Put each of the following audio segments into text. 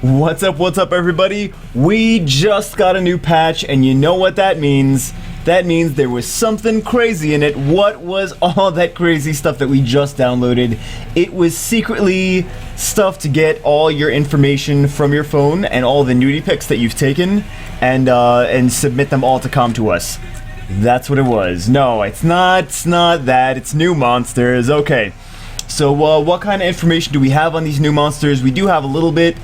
What's up, everybody? We just got a new patch, and you know what that means. That means there was something crazy in it. What was all that crazy stuff that we just downloaded? It was secretly stuff to get all your information from your phone and all the nudie pics that you've taken and submit them all to come to us. That's what it was. No, it's not that. It's new monsters. Okay. So, what kind of information do we have on these new monsters? We do have a little bit.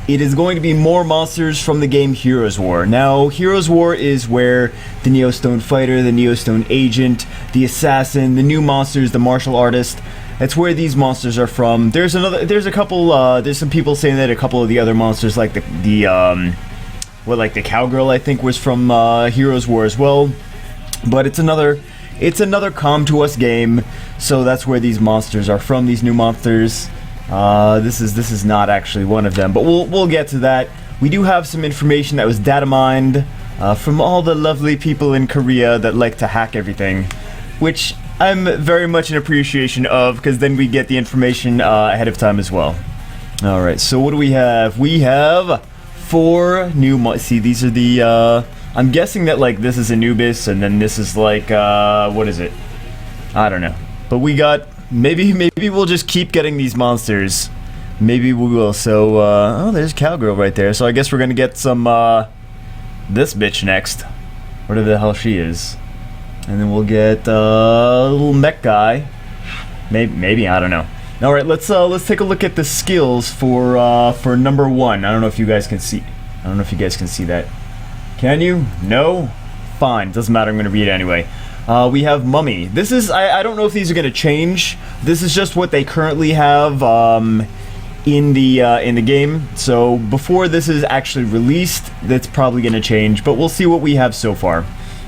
It is going to be more monsters from the game Heroes War. Now, Heroes War is where the Neostone Fighter, the Neostone Agent, the Assassin, the new monsters, the Martial Artist, that's where these monsters are from. There's some people saying that a couple of the other monsters, like the Cowgirl, I think, was from Heroes War as well. But it's another come to us game, so that's where these monsters are from, these new monsters. This is not actually one of them, but we'll get to that. We do have some information that was data mined from all the lovely people in Korea that like to hack everything, which I'm very much in appreciation of, because then we get the information ahead of time as well. Alright, so what do we have? We have 4 new see, these are the I'm guessing that, like, this is Anubis, and then this is like what is it? I don't know. But we got maybe we'll just keep getting these monsters. Maybe we will. So oh, there's Cowgirl right there. So I guess we're gonna get some this bitch next, whatever the hell she is, and then we'll get a little mech guy. Maybe I don't know. All right, let's take a look at the skills for number 1. I don't know if you guys can see. I don't know if you guys can see that. Can you? No? Fine. Doesn't matter. I'm gonna read it anyway. We have Mummy. This is, I don't know if these are going to change. This is just what they currently have in the game. So before this is actually released, that's probably going to change. But we'll see what we have so far.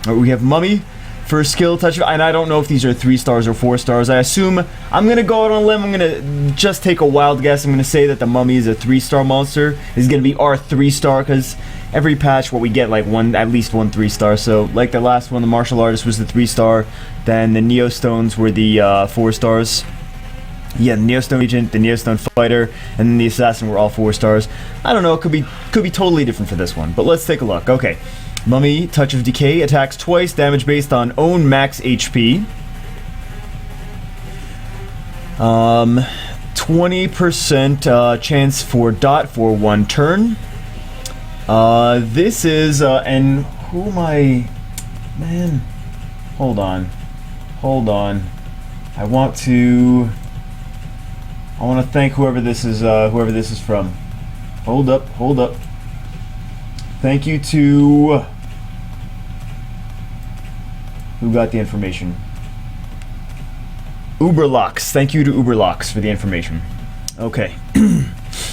We have Mummy for skill touch, and I don't know if these are 3 stars or 4 stars. I assume, I'm going to go out on a limb. I'm going to just take a wild guess. I'm going to say that the Mummy is a 3-star monster. This is going to be our 3-star, because every patch, what we get, like, at least one 3-star. So, like the last one, the Martial Artist was the 3-star. Then the Neostones were the 4 stars. Yeah, the Neostone Agent, the Neostone Fighter, and then the Assassin were all 4 stars. I don't know, it could be totally different for this one. But let's take a look. Okay. Mummy, Touch of Decay, attacks twice, damage based on own max HP. 20% chance for dot for 1 turn. This is, and who am I? Man, hold on. I want to thank whoever this is from. Hold up. Thank you to who got the information. Uberlocks. Thank you to Uberlocks for the information. Okay.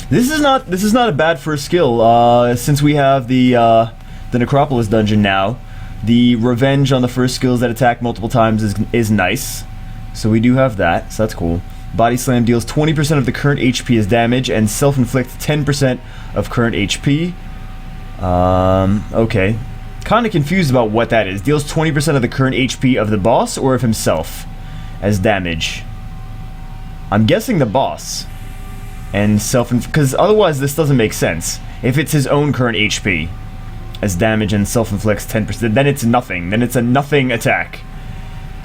This is not a bad first skill. Since we have the Necropolis dungeon now, the revenge on the first skills that attack multiple times is nice. So we do have that. So that's cool. Body Slam deals 20% of the current HP as damage and self-inflicts 10% of current HP. Okay. Kind of confused about what that is. Deals 20% of the current HP of the boss or of himself as damage. I'm guessing the boss. And because otherwise this doesn't make sense. If it's his own current HP as damage and self-inflicts 10%, then it's nothing. Then it's a nothing attack.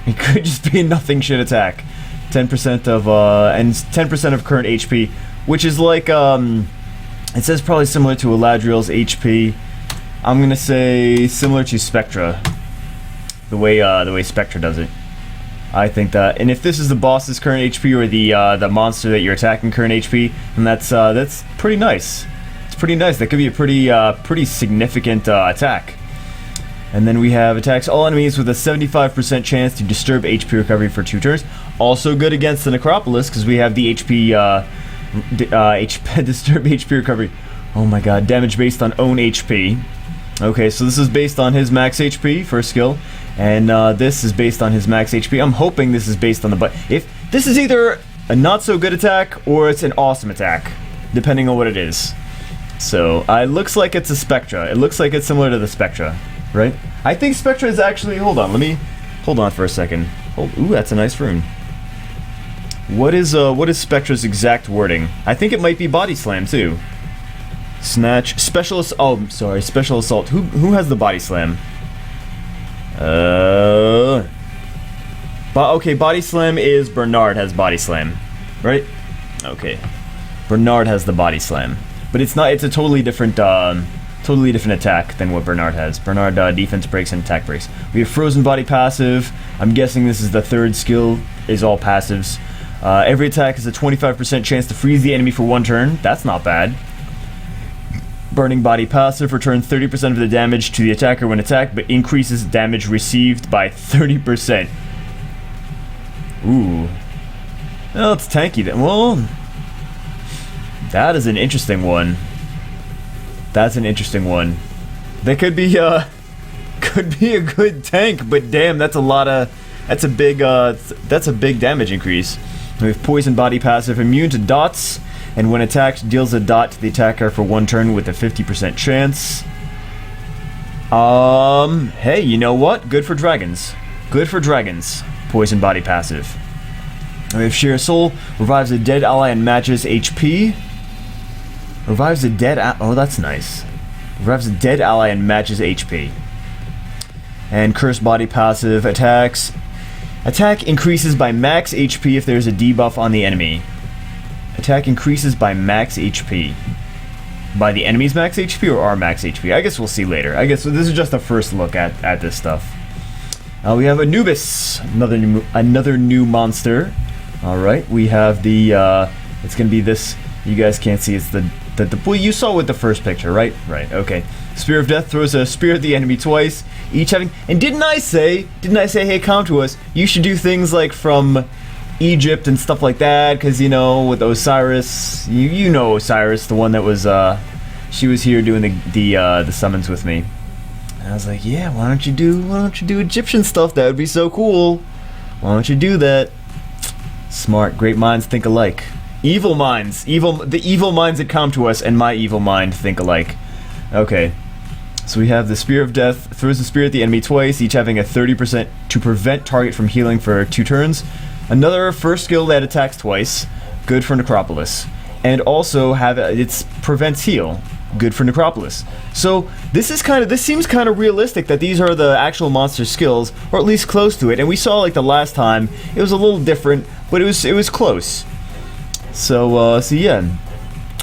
It could just be a nothing shit attack. 10% of and 10% of current HP, which is like it says probably similar to Eladriel's HP. I'm gonna say similar to Spectra. The way Spectra does it. I think that, and if this is the boss's current HP or the monster that you're attacking current HP, then that's pretty nice. It's pretty nice. That could be a pretty significant attack. And then we have attacks all enemies with a 75% chance to disturb HP recovery for 2 turns. Also good against the Necropolis because we have the disturb HP recovery. Oh my god, damage based on own HP. Okay, so this is based on his max HP first skill, and this is based on his max HP. I'm hoping this is based on the if this is either a not so good attack or it's an awesome attack, depending on what it is. So it looks like it's a Spectra. It looks like it's similar to the Spectra, right? I think Spectra is actually. Hold on for a second. Ooh, that's a nice rune. What is Spectra's exact wording? I think it might be Body Slam too. Snatch. Specialist. Oh, sorry. Special assault. Who has the body slam? Okay, body slam is Bernard has body slam, right? Okay, Bernard has the body slam, but it's not. It's a totally different attack than what Bernard has. Bernard defense breaks and attack breaks. We have frozen body passive. I'm guessing this is the third skill. Is all passives. Every attack has a 25% chance to freeze the enemy for 1 turn. That's not bad. Burning body passive returns 30% of the damage to the attacker when attacked, but increases damage received by 30%. Ooh. Well, it's tanky then. Well, that is an interesting one. That's an interesting one. That could be a good tank, but damn, that's a big damage increase. We have poison body passive, immune to dots, and when attacked, deals a dot to the attacker for 1 turn with a 50% chance. Hey, you know what? Good for dragons. Good for dragons. Poison body passive. We have Sheer Soul, revives a dead ally and matches HP. Revives a dead oh, that's nice. Revives a dead ally and matches HP. And Curse body passive attacks. Attack increases by max HP if there's a debuff on the enemy. Attack increases by max HP. By the enemy's max HP or our max HP? I guess we'll see later. I guess this is just a first look at this stuff. We have Anubis, another new monster. All right, we have the. It's gonna be this. You guys can't see. It's the well, you saw with the first picture, right? Right. Okay. Spear of Death throws a spear at the enemy twice, each having. And didn't I say, hey, come to us? You should do things like from Egypt and stuff like that, because you know with Osiris, you know Osiris, the one that was she was here doing the summons with me. And I was like, yeah, why don't you do Egyptian stuff? That would be so cool. Why don't you do that? Smart, great minds think alike. Evil minds, the evil minds that come to us and my evil mind think alike. Okay, so we have the Spear of Death, throws the spear at the enemy twice, each having a 30% to prevent target from healing for 2 turns. Another first skill that attacks twice, good for Necropolis. And also it prevents heal, good for Necropolis. So this seems kind of realistic that these are the actual monster skills, or at least close to it. And we saw like the last time, it was a little different, but it was close. So yeah,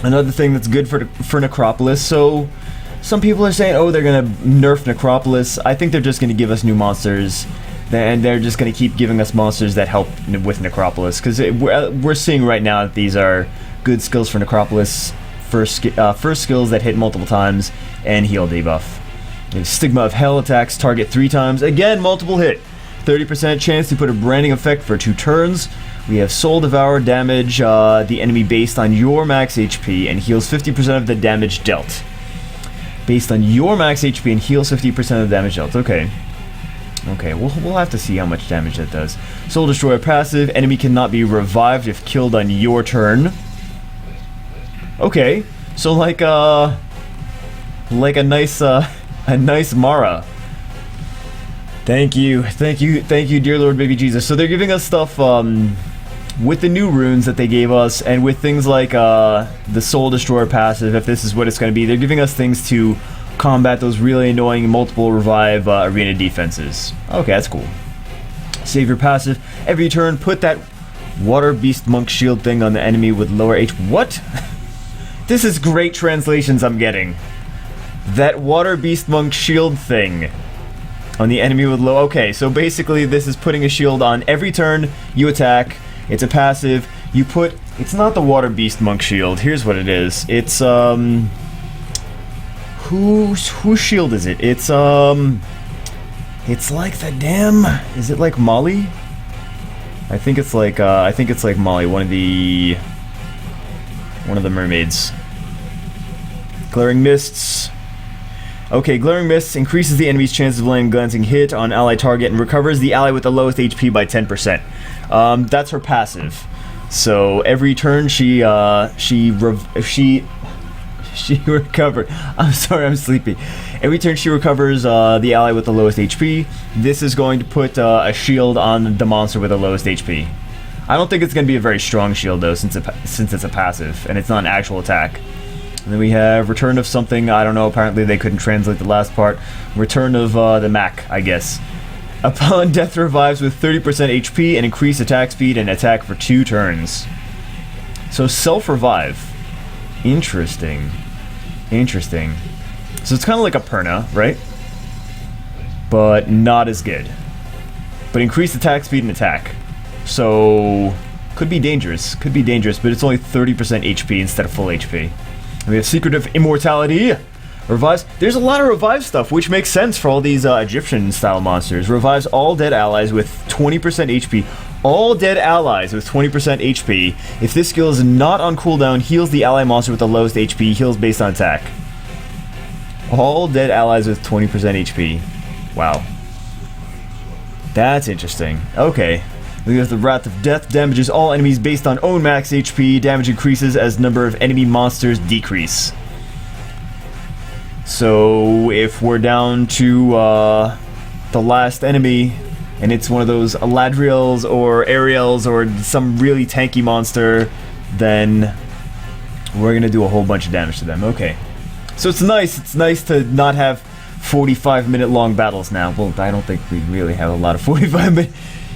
another thing that's good for Necropolis. So some people are saying, oh, they're gonna nerf Necropolis. I think they're just gonna give us new monsters, and they're just gonna keep giving us monsters that help with Necropolis, because we're seeing right now that these are good skills for Necropolis. First skills that hit multiple times and heal debuff. Stigma of Hell attacks target 3 times. Again, multiple hit. 30% chance to put a branding effect for 2 turns. We have Soul Devour, damage the enemy based on your max HP and heals 50% of the damage dealt. Based on your max HP and heals 50% of the damage dealt. Okay. Okay, we'll have to see how much damage that does. Soul Destroyer passive, enemy cannot be revived if killed on your turn. Okay, so like a nice Mara. Thank you, dear Lord Baby Jesus. So they're giving us stuff with the new runes that they gave us, and with things like the Soul Destroyer passive, if this is what it's going to be, they're giving us things to combat those really annoying multiple revive arena defenses. Okay, that's cool. Savior passive, every turn put that Water Beast Monk shield thing on the enemy with lower H. What? This is great translations I'm getting. That Water Beast Monk shield thing on the enemy with low. Okay, so basically this is putting a shield on every turn you attack. It's a passive. You put. It's not the Water Beast Monk shield. Here's what it is. It's whose shield is it? It's like the damn. Is it like Molly? I think it's like Molly, one of the mermaids. Glaring Mists. Okay, Glaring Mists increases the enemy's chances of landing a glancing hit on ally target and recovers the ally with the lowest HP by 10%. That's her passive. So every turn she recovered. I'm sorry, I'm sleepy. Every turn she recovers the ally with the lowest HP. This is going to put a shield on the monster with the lowest HP. I don't think it's going to be a very strong shield though, since it's a passive and it's not an actual attack. And then we have Return of something, I don't know, apparently they couldn't translate the last part. Return of the Mac, I guess. Upon death revives with 30% HP and increased attack speed and attack for 2 turns. So self-revive. Interesting. Interesting. So it's kind of like a Perna, right? But not as good. But increased attack speed and attack. So could be dangerous. Could be dangerous, but it's only 30% HP instead of full HP. And we have Secret of Immortality. Revives. There's a lot of revive stuff, which makes sense for all these Egyptian-style monsters. Revives all dead allies with 20% HP. All dead allies with 20% HP. If this skill is not on cooldown, heals the ally monster with the lowest HP. Heals based on attack. All dead allies with 20% HP. Wow. That's interesting. Okay. We have the Wrath of Death. Damages all enemies based on own max HP. Damage increases as number of enemy monsters decrease. So if we're down to the last enemy, and it's one of those Eladriels or Ariels or some really tanky monster, then we're gonna do a whole bunch of damage to them. Okay. So it's nice to not have 45-minute long battles now. Well, I don't think we really have a lot of 45-minute.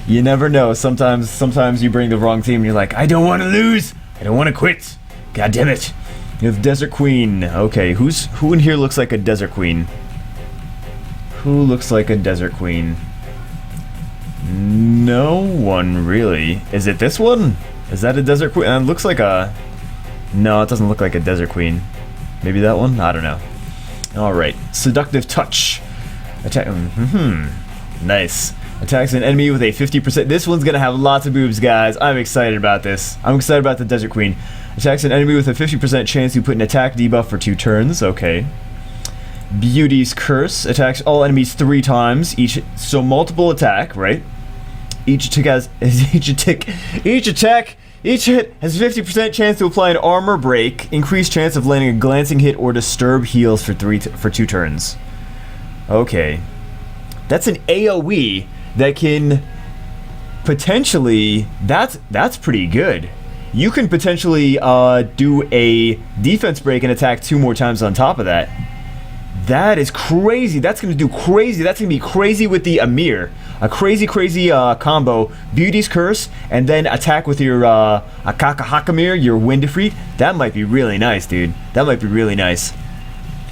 You never know. Sometimes you bring the wrong team and you're like, I don't want to lose. I don't want to quit. God damn it. You have Desert Queen. Okay, who in here looks like a Desert Queen? Who looks like a Desert Queen? No one really. Is it this one? Is that a Desert Queen? It looks like a... No, it doesn't look like a Desert Queen. Maybe that one? I don't know. Alright. Seductive Touch. Attack... Nice. Attacks an enemy with a 50%... This one's gonna have lots of boobs, guys. I'm excited about this. I'm excited about the Desert Queen. Attacks an enemy with a 50% chance to put an attack debuff for 2 turns. Okay. Beauty's Curse. Attacks all enemies 3 times. Each... So multiple attack, right? Each attack has... Each hit has 50% chance to apply an armor break. Increased chance of landing a glancing hit or disturb heals for 2 turns. Okay. That's an AoE that can potentially... That's pretty good. You can potentially do a defense break and attack 2 more times on top of that. That is crazy. That's going to do crazy. That's going to be crazy with the Amir. A crazy combo. Beauty's Curse, and then attack with your Akaka Hakamir, your Wind Defeat. That might be really nice, dude. That might be really nice.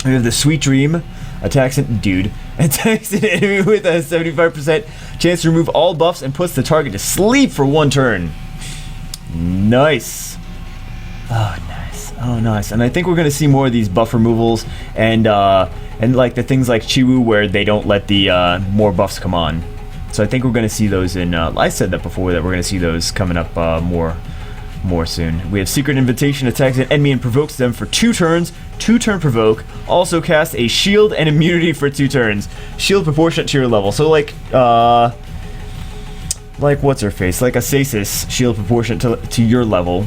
We have the Sweet Dream. Attacks an enemy with a 75% chance to remove all buffs and puts the target to sleep for 1 turn. Nice. Oh, nice. Oh, nice. And I think we're gonna see more of these buff removals and like the things like Chiwu where they don't let the more buffs come on. So I think we're gonna see those in. I said that before that we're gonna see those coming up more soon. We have Secret Invitation. Attacks an enemy and provokes them for 2 turns. 2-turn provoke. Also cast a shield and immunity for 2 turns. Shield proportionate to your level. So like what's her face? Like a Stasis shield proportionate to your level.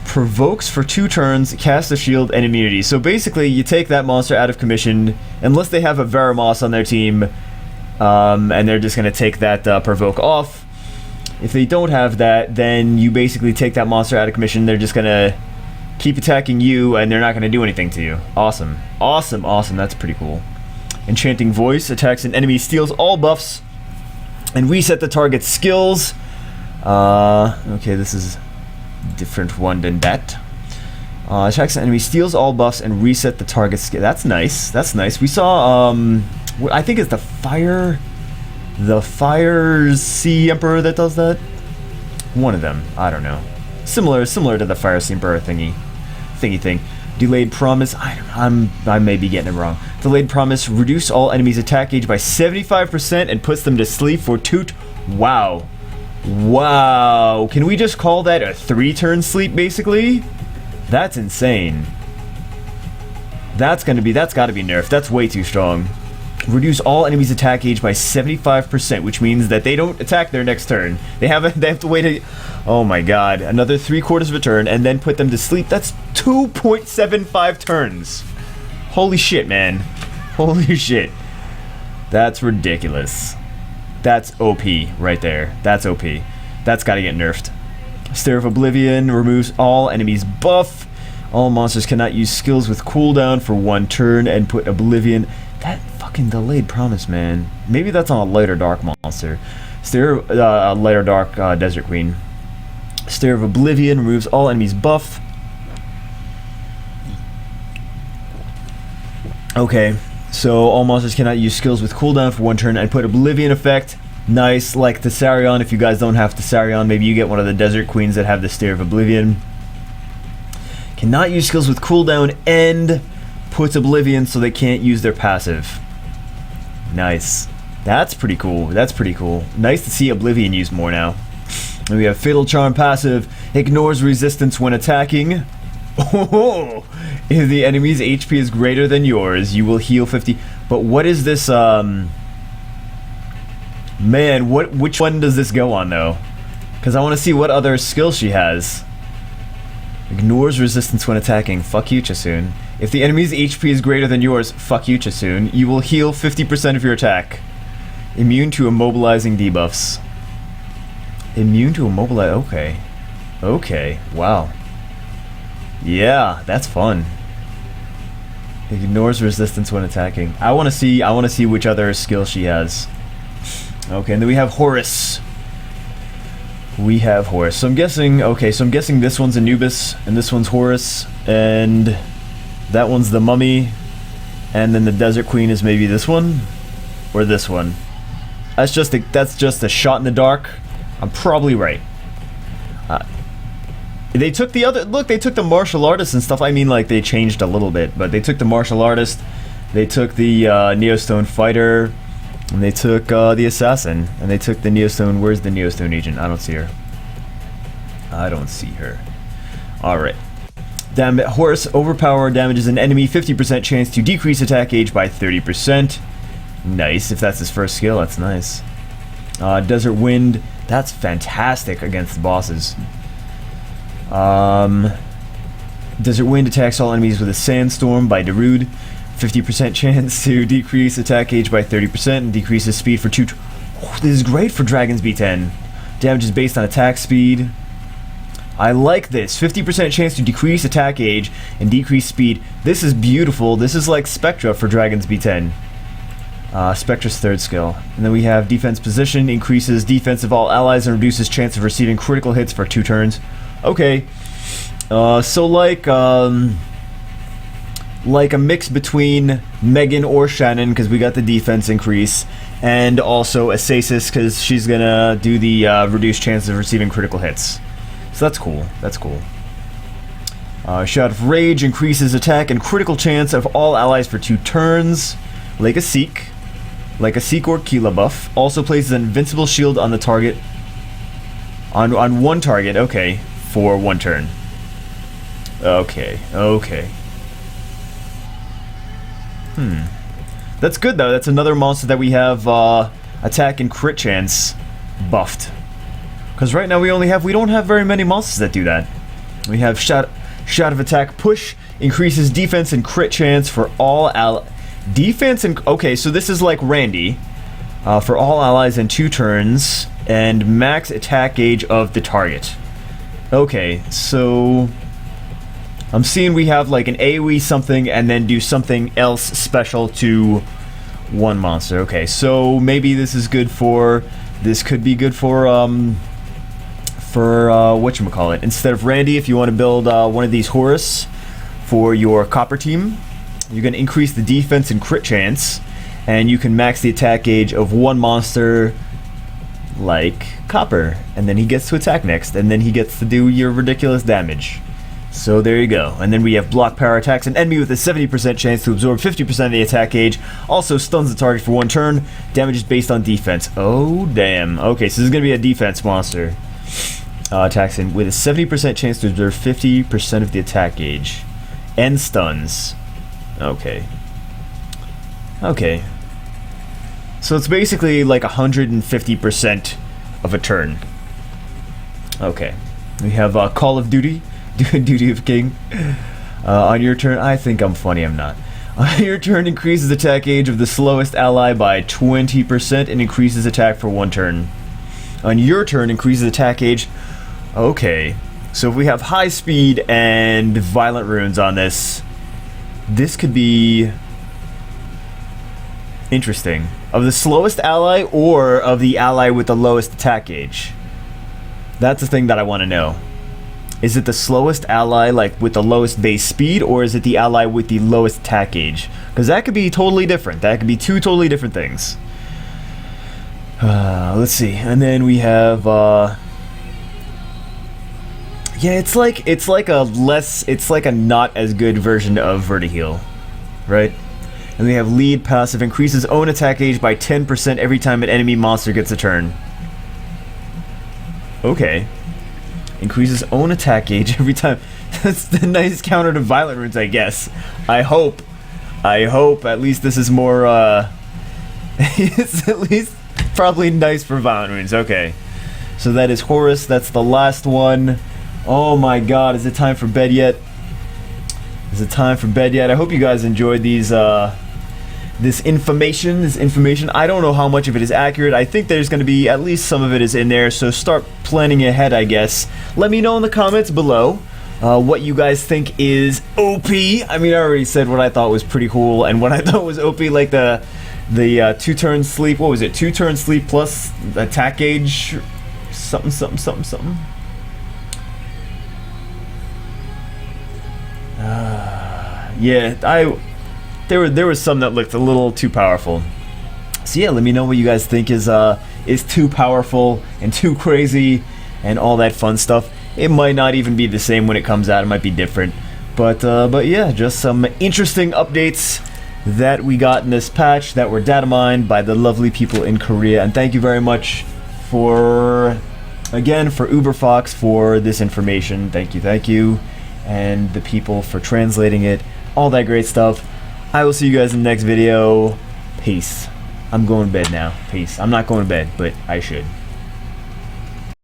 Provokes for 2 turns, cast a shield and immunity. So basically, you take that monster out of commission, unless they have a Veramos on their team, and they're just gonna take that provoke off. If they don't have that, then you basically take that monster out of commission. They're just gonna keep attacking you, and they're not gonna do anything to you. Awesome, awesome, awesome. That's pretty cool. Enchanting Voice. Attacks an enemy, steals all buffs, and reset the target's skills. Okay, this is a different one than that. Attacks an enemy, steals all buffs, and reset the target's skill. That's nice. That's nice. We saw, I think it's the Fire Sea Emperor that does that. One of them. I don't know. Similar to the Fire Sea Emperor thingy thing. Delayed Promise. I may be getting it wrong. Delayed Promise. Reduce all enemies' attack gauge by 75% and puts them to sleep for 2. Wow. Wow. Can we just call that a 3-turn sleep, basically? That's insane. That's gotta be nerfed. That's way too strong. Reduce all enemies' attack gauge by 75%, which means that they don't attack their next turn. They have to wait oh my god, another 3/4 of a turn, and then put them to sleep. That's 2.75 turns. Holy shit, man. Holy shit. That's ridiculous. That's OP right there. That's OP. That's gotta get nerfed. Stare of Oblivion removes all enemies buff. All monsters cannot use skills with cooldown for 1 turn and put Oblivion. That fucking delayed promise, man. Maybe that's on a lighter dark monster. Stare lighter dark Desert Queen. Stare of Oblivion removes all enemies buff. Okay, so all monsters cannot use skills with cooldown for 1 turn and put Oblivion effect. Nice, like Thessarion. If you guys don't have Thessarion, maybe you get one of the Desert Queens that have the Stare of Oblivion. Cannot use skills with cooldown and puts Oblivion so they can't use their passive. Nice. That's pretty cool. That's pretty cool. Nice to see Oblivion used more now. And we have Fatal Charm passive. Ignores resistance when attacking. Oh, if the enemy's HP is greater than yours, you will heal 50. But what is this, man, which one does this go on, though? Because I want to see what other skill she has. Ignores resistance when attacking. Fuck you, Chasun. If the enemy's HP is greater than yours, fuck you, Chasun. You will heal 50% of your attack. Immune to immobilizing debuffs. Immune to immobilize. Okay. Okay. Wow. Yeah, that's fun. Ignores resistance when attacking. I want to see which other skill she has. Okay, and then we have Horus. We have Horus. So I'm guessing, okay, so I'm guessing this one's Anubis, and this one's Horus, and that one's the Mummy, and then the Desert Queen is maybe this one, or this one. That's just a shot in the dark. I'm probably right. They took the other, look, they took the martial artist and stuff. I mean, like, they changed a little bit, but they took the martial artist, they took the Neostone fighter, and they took the assassin, and they took the Neostone. Where's the Neostone agent? I don't see her. I don't see her. Alright. Horus overpower damages an enemy, 50% chance to decrease attack age by 30%. Nice. If that's his first skill, that's nice. Desert Wind, that's fantastic against the bosses. Desert Wind attacks all enemies with a sandstorm by Darude. 50% chance to decrease attack age by 30% and decreases speed for 2. Oh, this is great for Dragons B10. Damage is based on attack speed. I like this. 50% chance to decrease attack age and decrease speed. This is beautiful. This is like Spectra for Dragons B10. Spectra's third skill. And then we have Defense Position. Increases defense of all allies and reduces chance of receiving critical hits for 2 turns. Okay. So like a mix between Megan or Shannon, because we got the defense increase, and also Asasis, because she's gonna do the reduced chance of receiving critical hits. So that's cool. That's cool. Shout of Rage increases attack and critical chance of all allies for 2 turns. Like a Seek or Keela buff. Also places an invincible shield on the target. On one target, okay, for 1 turn. Okay, okay. That's good though. That's another monster that we have attack and crit chance buffed. Because right now we don't have very many monsters that do that. We have Shout of Attack Push, increases defense and crit chance for all defense and okay, so this is like Randy. For all allies in 2 turns and max attack gauge of the target. Okay, so I'm seeing we have like an AoE something and then do something else special to one monster. Okay, so maybe this is good for, this could be good for whatchamacallit. Instead of Randy, if you want to build one of these Horus for your Copper team, you can increase the defense and crit chance, and you can max the attack gauge of one monster like Copper, and then he gets to attack next, and then he gets to do your ridiculous damage. So there you go. And then we have block power attacks. An enemy with a 70% chance to absorb 50% of the attack gauge. Also stuns the target for 1 turn. Damage is based on defense. Oh, damn. Okay, so this is going to be a defense monster. Attacks in with a 70% chance to absorb 50% of the attack gauge. And stuns. Okay. Okay. So it's basically like 150% of a turn. Okay. We have Call of Duty. Duty of King. On your turn, I think I'm funny, I'm not. On your turn, increases attack gauge of the slowest ally by 20% and increases attack for 1 turn. On your turn, increases attack gauge Okay, so if we have high speed and violent runes on this, this could be interesting. Of the slowest ally or of the ally with the lowest attack gauge? That's the thing that I want to know. Is it the slowest ally, like with the lowest base speed, or is it the ally with the lowest attack gauge? Because that could be totally different. That could be two totally different things. Let's see. And then we have yeah, it's like a not as good version of Vertiheal, right? And we have lead passive, increases own attack gauge by 10% every time an enemy monster gets a turn. Okay. Increases own attack gauge every time. That's the nice counter to violent runes, I guess. I hope at least this is more it's at least probably nice for violent runes. Okay. So that is Horus, that's the last one. Oh my god, is it time for bed yet? Is it time for bed yet? I hope you guys enjoyed these this information. I don't know how much of it is accurate. I think there's going to be at least some of it is in there, so start planning ahead, I guess. Let me know in the comments below what you guys think is OP. I mean, I already said what I thought was pretty cool, and what I thought was OP, like the 2-turn sleep. What was it? 2-turn sleep plus attack gauge, something. Yeah, there was some that looked a little too powerful. So yeah, let me know what you guys think is too powerful and too crazy and all that fun stuff. It might not even be the same when it comes out. It might be different. But yeah, just some interesting updates that we got in this patch that were data mined by the lovely people in Korea. And thank you very much for Uberfox for this information. Thank you. And the people for translating it. All that great stuff. I will see you guys in the next video. Peace. I'm going to bed now. Peace. I'm not going to bed, but I should.